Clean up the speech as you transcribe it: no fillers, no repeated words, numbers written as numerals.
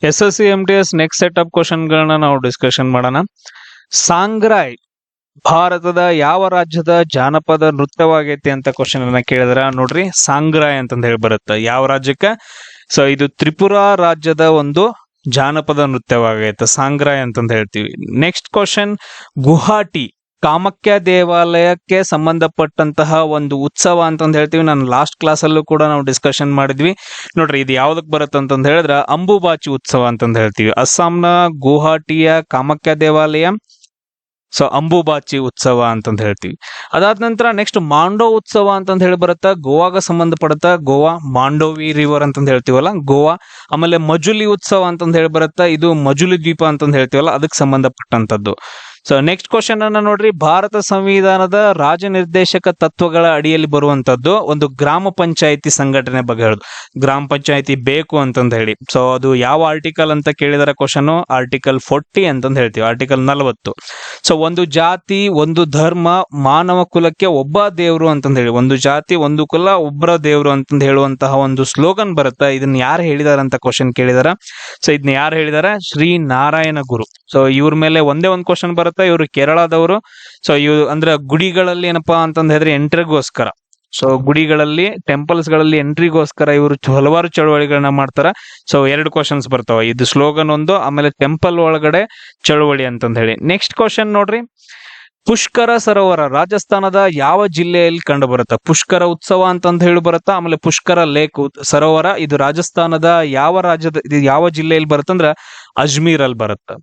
SSC MTS next set of question ಗಳನ್ನ ನಾವು discussion ಮಾಡೋಣ. ಸಾಂಗ್ರಾಯ್ ಭಾರತದ ಯಾವ ರಾಜ್ಯದ ಜಾನಪದ ನೃತ್ಯವಾಗೈತಿ ಅಂತ ಕ್ವಶನ್ ಅನ್ನ ಕೇಳಿದ್ರ ನೋಡ್ರಿ, ಸಾಂಗ್ರಾಯ್ ಅಂತಂದ ಹೇಳಿ ಬರುತ್ತೆ. ಯಾವ ರಾಜ್ಯಕ್ಕ? ಸೊ ಇದು ತ್ರಿಪುರಾ ರಾಜ್ಯದ ಒಂದು ಜಾನಪದ ನೃತ್ಯವಾಗೈತೆ, ಸಾಂಗ್ರಾಯ್ ಅಂತಂದ ಹೇಳ್ತೀವಿ. ನೆಕ್ಸ್ಟ್ ಕ್ವಶನ್, ಗುವಾಹಟಿ ಕಾಮಾಖ್ಯ ದೇವಾಲಯಕ್ಕೆ ಸಂಬಂಧಪಟ್ಟಂತಹ ಒಂದು ಉತ್ಸವ ಅಂತಂದ ಹೇಳ್ತೀವಿ. ನಾನು ಲಾಸ್ಟ್ ಕ್ಲಾಸ್ ಅಲ್ಲೂ ಕೂಡ ನಾವು ಡಿಸ್ಕಷನ್ ಮಾಡಿದ್ವಿ. ನೋಡ್ರಿ, ಇದು ಯಾವ್ದಕ್ ಬರುತ್ತೆ ಅಂತಂದ ಹೇಳಿದ್ರ ಅಂಬುಬಾಚಿ ಉತ್ಸವ ಅಂತಂದ ಹೇಳ್ತೀವಿ. ಅಸ್ಸಾಂನ ಗುವಾಹಟಿಯ ಕಾಮಾಖ್ಯ ದೇವಾಲಯ, ಸೊ ಅಂಬುಬಾಚಿ ಉತ್ಸವ ಅಂತಂದ ಹೇಳ್ತೀವಿ. ಅದಾದ ನಂತರ ನೆಕ್ಸ್ಟ್ ಮಾಂಡೋ ಉತ್ಸವ ಅಂತಂದ ಹೇಳಿ ಬರುತ್ತಾ, ಗೋವಾಗ ಸಂಬಂಧಪಡುತ್ತಾ. ಗೋವಾ ಮಾಂಡೋವಿ ರಿವರ್ ಅಂತಂದ ಹೇಳ್ತೀವಲ್ಲ, ಗೋವಾ. ಆಮೇಲೆ ಮಜುಲಿ ಉತ್ಸವ ಅಂತಂದ ಹೇಳಿ ಬರುತ್ತಾ, ಇದು ಮಜುಲಿ ದ್ವೀಪ ಅಂತಂದ ಹೇಳ್ತೀವಲ್ಲ, ಅದಕ್ಕೆ ಸಂಬಂಧಪಟ್ಟಂತದ್ದು. ಸೊ ನೆಕ್ಸ್ಟ್ ಕ್ವಶನ್ ಅನ್ನ ನೋಡ್ರಿ, ಭಾರತ ಸಂವಿಧಾನದ ರಾಜನಿರ್ದೇಶಕ ತತ್ವಗಳ ಅಡಿಯಲ್ಲಿ ಬರುವಂತದ್ದು ಒಂದು ಗ್ರಾಮ ಪಂಚಾಯಿತಿ ಸಂಘಟನೆ ಬಗ್ಗೆ ಹೇಳುದು. ಗ್ರಾಮ ಪಂಚಾಯಿತಿ ಬೇಕು ಅಂತಂದ ಹೇಳಿ. ಸೊ ಅದು ಯಾವ ಆರ್ಟಿಕಲ್ ಅಂತ ಕೇಳಿದಾರೆ ಕ್ವಶನ್, ಆರ್ಟಿಕಲ್ 40 ಅಂತಂದ ಹೇಳ್ತೀವಿ, ಆರ್ಟಿಕಲ್ 40. ಸೊ ಒಂದು ಜಾತಿ ಒಂದು ಧರ್ಮ ಮಾನವ ಕುಲಕ್ಕೆ ಒಬ್ಬ ದೇವ್ರು ಅಂತಂದ ಹೇಳಿ, ಒಂದು ಜಾತಿ ಒಂದು ಕುಲ ಒಬ್ಬರ ದೇವ್ರು ಅಂತಂದ ಹೇಳುವಂತಹ ಒಂದು ಸ್ಲೋಗನ್ ಬರುತ್ತೆ. ಇದನ್ನ ಯಾರು ಹೇಳಿದಾರ ಅಂತ ಕ್ವಶನ್ ಕೇಳಿದಾರ. ಸೊ ಇದನ್ನ ಯಾರು ಹೇಳಿದಾರ? ಶ್ರೀ ನಾರಾಯಣ ಗುರು. ಸೊ ಇವ್ರ ಮೇಲೆ ಒಂದೇ ಒಂದು ಕ್ವಶನ್ ಬರುತ್ತೆ. ಇವರು ಕೇರಳದವರು. ಸೊ ಇವ್ ಅಂದ್ರೆ ಗುಡಿಗಳಲ್ಲಿ ಏನಪ್ಪಾ ಅಂತಂದ ಹೇಳಿದ್ರೆ ಎಂಟ್ರಿಗೋಸ್ಕರ, ಸೊ ಗುಡಿಗಳಲ್ಲಿ ಟೆಂಪಲ್ಸ್ ಗಳಲ್ಲಿ ಎಂಟ್ರಿಗೋಸ್ಕರ ಇವರು ಹಲವಾರು ಚಳವಳಿಗಳನ್ನ ಮಾಡ್ತಾರ. ಸೊ 2 ಕ್ವಶನ್ಸ್ ಬರ್ತಾವ, ಇದು ಸ್ಲೋಗನ್ ಒಂದು, ಆಮೇಲೆ ಟೆಂಪಲ್ ಒಳಗಡೆ ಚಳವಳಿ ಅಂತಂದ ಹೇಳಿ. ನೆಕ್ಸ್ಟ್ ಕ್ವಶನ್ ನೋಡ್ರಿ, ಪುಷ್ಕರ ಸರೋವರ ರಾಜಸ್ಥಾನದ ಯಾವ ಜಿಲ್ಲೆಯಲ್ಲಿ ಕಂಡು ಬರುತ್ತಾ? ಪುಷ್ಕರ ಉತ್ಸವ ಅಂತಂದ ಹೇಳಿ ಬರುತ್ತಾ. ಆಮೇಲೆ ಪುಷ್ಕರ ಲೇಕ್ ಸರೋವರ ಇದು ರಾಜಸ್ಥಾನದ ಯಾವ ರಾಜ್ಯದ ಯಾವ ಜಿಲ್ಲೆಯಲ್ಲಿ ಬರುತ್ತಂದ್ರ ಅಜ್ಮೀರ್ ಅಲ್ಲಿ ಬರುತ್ತೆ.